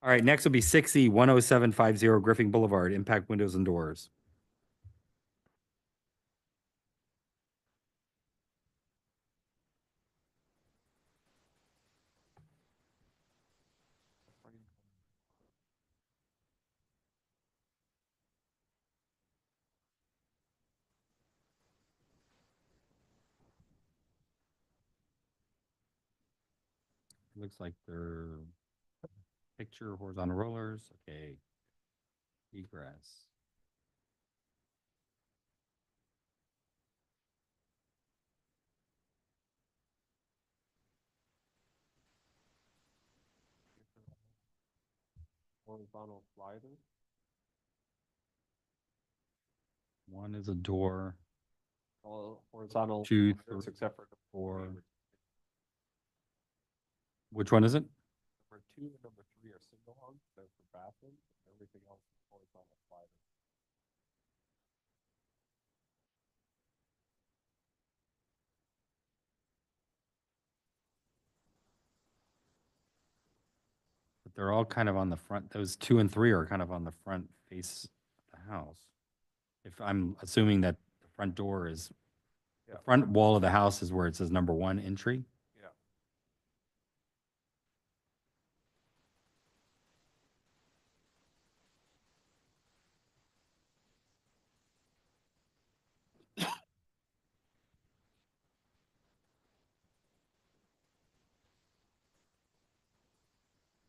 All right, next will be 6E 10750 Griffin Boulevard, impact windows and doors. Looks like they're picture horizontal rollers. Okay. Egress. Horizontal slider. One is a door. All horizontal. Two, sliders three, except for four. number Which one is it? two and number three are single hungs. They're for bathrooms. They're everything else is horizontal sliding. But they're all kind of on the front, those 2 and 3 are kind of on the front face of the house. If I'm assuming that the front door is, the Yeah. front wall of the house is where it says number 1 entry. Yeah.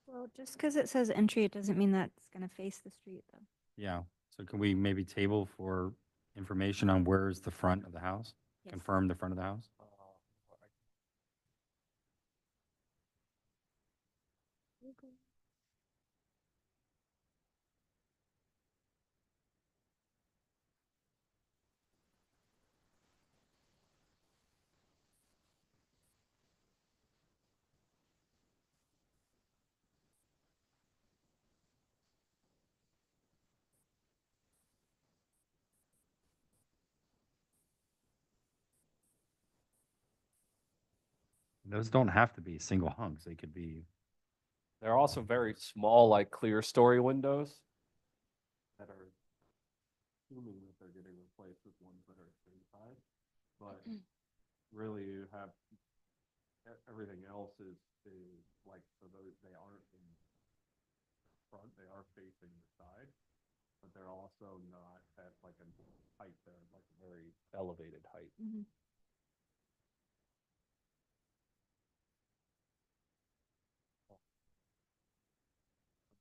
Well, just because it says entry, it doesn't mean that's gonna face the street though. Yeah, so can we maybe table for information on where is the front of the house? Yes. Confirm the front of the house? Those don't have to be single hunks, they could be, There are also very small, like clear story windows that are assuming that they're getting replaced with ones that are 35. But really you have, everything else is like, so those, they aren't in front, they are facing the side, but they're also not at like a height, they're at like a very elevated height. Mhm.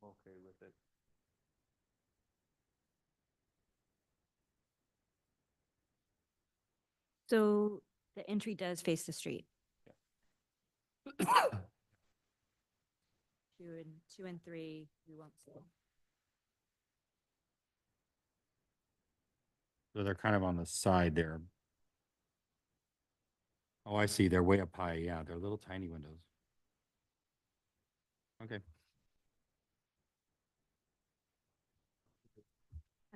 I'm okay with it. So the entry does face the street. Two and 3, we won't see. so they're kind of on the side there. Oh, I see, they're way up high, yeah, they're little tiny windows. Okay,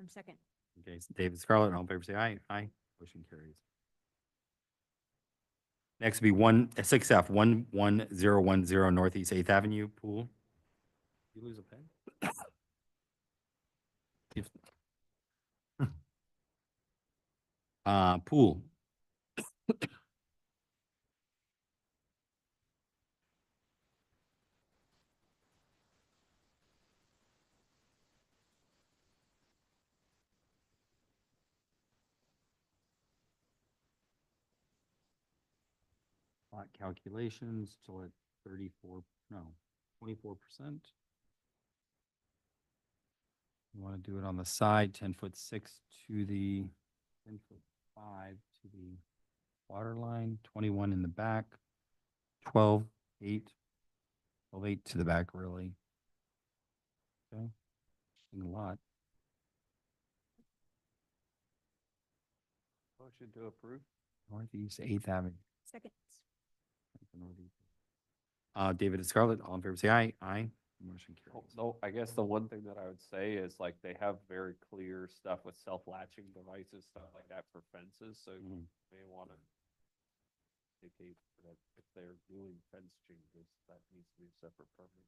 Second. okay, David Scarlett, all in favor say aye, aye, motion carries. Next will be 6F, 11010 Northeast 8th Avenue, pool. You lose a pen? If- Pool. Lot calculations, still at 34, no, 24%. You want to do it on the side, 10'6" to the 10'5" to the water line, 21 in the back, 12'8", 12'8" to the back, really. Okay, a lot. Motion to approve? Northeast 8th Avenue. Second. Northeast. David Scarlett, all in favor, say aye. Aye. Motion Oh, carries. no, I guess the one thing that I would say is like they have very clear stuff with self-latching devices, stuff like that for fences, so you Mhm. may want to indicate that if they're doing fence changes, that needs to be a separate permit.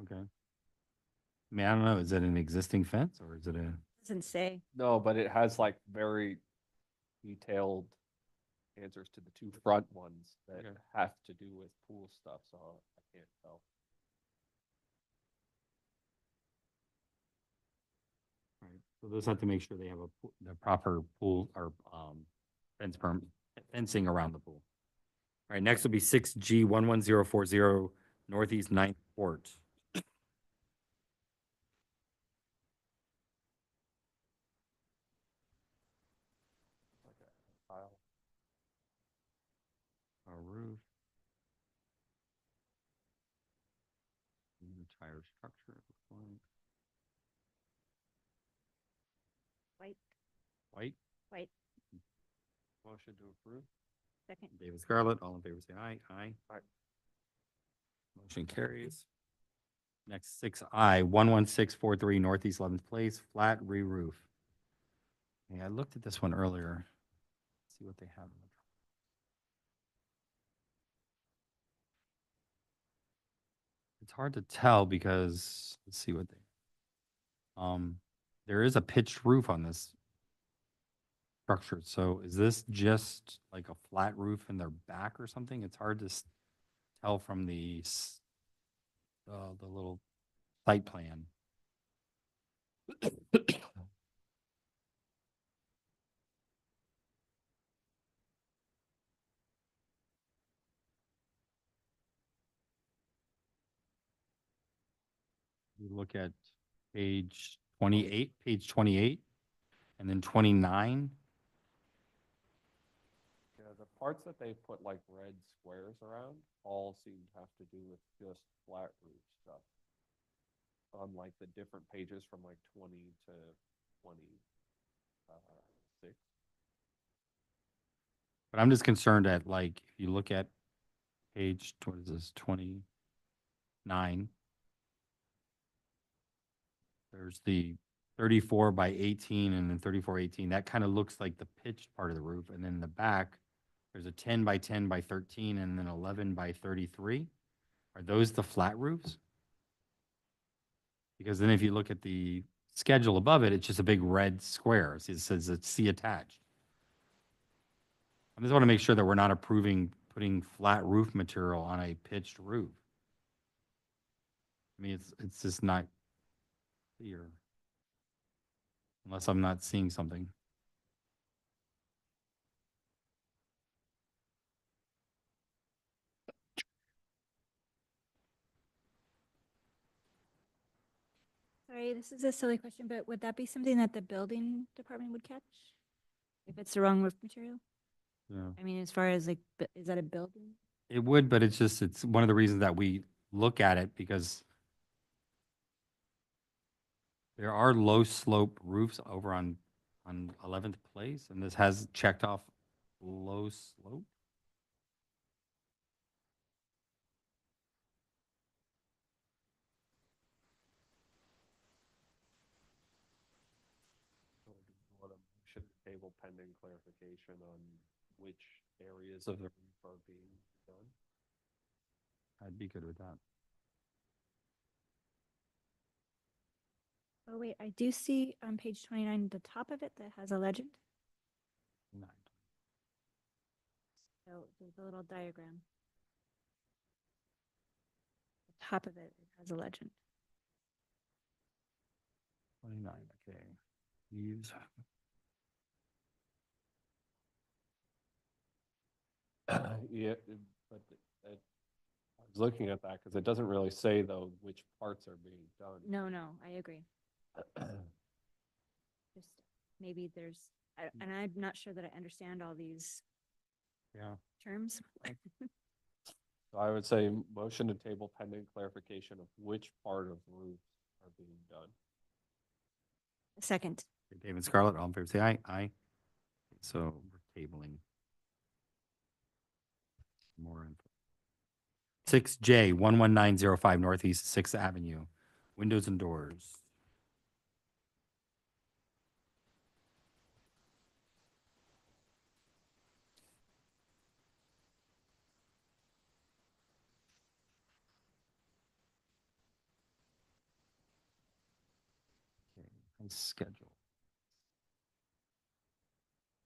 Okay. I mean, I don't know, is it an existing fence or is it a? Doesn't say. No, but it has like very detailed answers to the two front ones that Okay. have to do with pool stuff, so I can't tell. Right, so those have to make sure they have the proper pool or fencing around the pool. All right, next will be 6G 11040 Northeast 9th Court. Like a tile. A roof. Entire structure, it looks like. White. White, White. Motion to approve? Second. David Scarlett, all in favor, say aye. Aye. Aye. Motion carries. Next, 6I, 11643 Northeast 11th Place, flat re-roof. Yeah, I looked at this one earlier. See what they have. It's hard to tell because, let's see what they, there is a pitched roof on this structure. So is this just like a flat roof in their back or something? It's hard to tell from the little site plan. You look at page 28, and then 29. Yeah, the parts that they put like red squares around all seem to have to do with just flat roof stuff. On like the different pages from like 20 to 26. But I'm just concerned at like, if you look at page, what is this, 29, there's the 34 by 18 and then 34/18. That kind of looks like the pitched part of the roof. And then in the back, there's a 10 by 10 by 13 and then 11 by 33. Are those the flat roofs? Because then if you look at the schedule above it, it's just a big red square. It says it's C attached. I just want to make sure that we're not approving putting flat roof material on a pitched roof. I mean, it's just not clear. Unless I'm not seeing something. Sorry, this is a silly question, but would that be something that the building department would catch? If it's the wrong roof material? Yeah. I mean, as far as like, is that a building? It would, but it's one of the reasons that we look at it because there are low slope roofs over on 11th Place, and this has checked off low slope. So do you want a motion table pending clarification on which areas of the roof are being done? I'd be good with that. Oh, wait, I do see on page 29, the top of it that has a legend. Nine. So there's a little diagram. The top of it has a legend. 29, okay. Eaves. Yeah, but I was looking at that because it doesn't really say though which parts are being done. No, I agree. Just maybe there's, and I'm not sure that I understand all these Yeah. terms. So I would say motion to table pending clarification of which part of roofs are being done. Second. David Scarlett, all in favor, say aye. Aye. So we're tabling. More info. 6J, 11905 Northeast 6th Avenue, windows and doors. Okay, and schedule.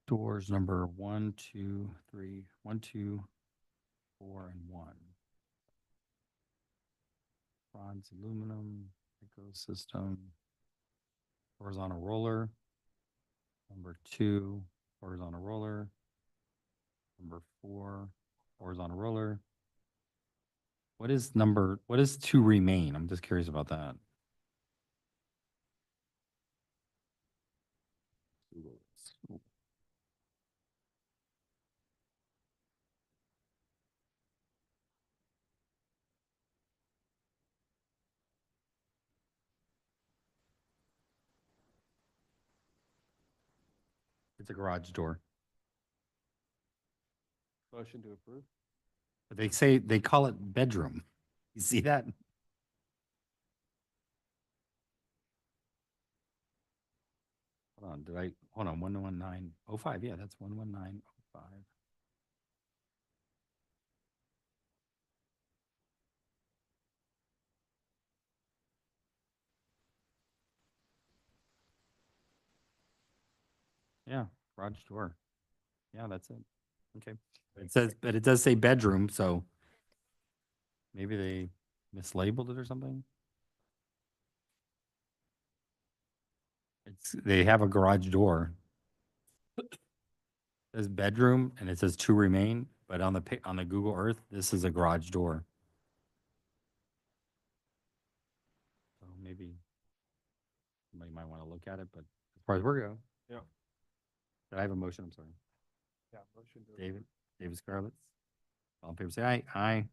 Doors number 1, 2, 3, 1, 2, 4, and 1. Bronze aluminum, ecosystem, horizontal roller. Number 2, horizontal roller. Number 4, horizontal roller. What is 2 remain? I'm just curious about that. It's a garage door. Motion to approve? But they say, they call it bedroom. You see that? Hold on, hold on, 11905, yeah, that's 11905. Yeah, garage door. Yeah, that's it. Okay. It says, but it does say bedroom, so maybe they mislabeled it or something. They have a garage door. It says bedroom and it says to remain, but on the Google Earth, this is a garage door. So maybe somebody might want to look at it, but as far as we're going. Yeah. Did I have a motion? I'm sorry. Yeah, motion to. David, David Scarlett. All in favor, say aye. Aye.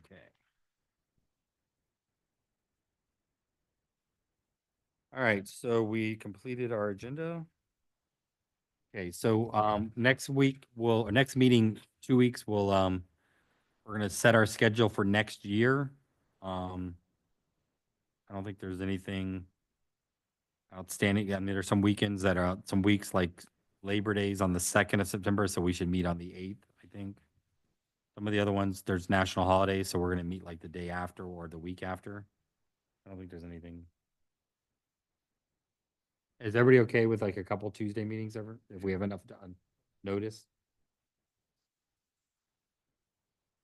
Okay. All right, so we completed our agenda. Okay, so next week, or next meeting, 2 weeks, we're gonna set our schedule for next year. I don't think there's anything outstanding. I mean, there's some weekends that are out, some weeks like Labor Days on the 2nd of September, so we should meet on the 8th, I think. Some of the other ones, there's national holidays, so we're gonna meet like the day after or the week after. I don't think there's anything. Is everybody okay with like a couple Tuesday meetings ever, if we have enough notice?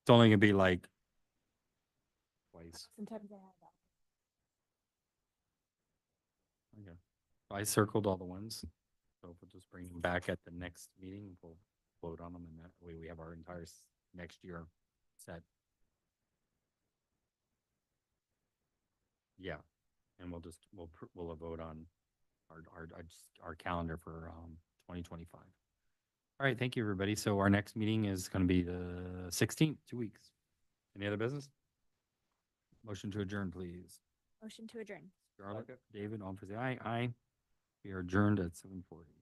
It's only gonna be like twice. Sometimes I have that. Okay. I circled all the ones, so we'll just bring them back at the next meeting. We'll vote on them, and that way we have our entire next year set. Yeah, and we'll vote on our calendar for 2025. All right, thank you, everybody. So our next meeting is going to be the 16th, 2 weeks. Any other business? Motion to adjourn, please. Motion to adjourn. Scarlett, David, all for the aye. Aye. We are adjourned at 7:40.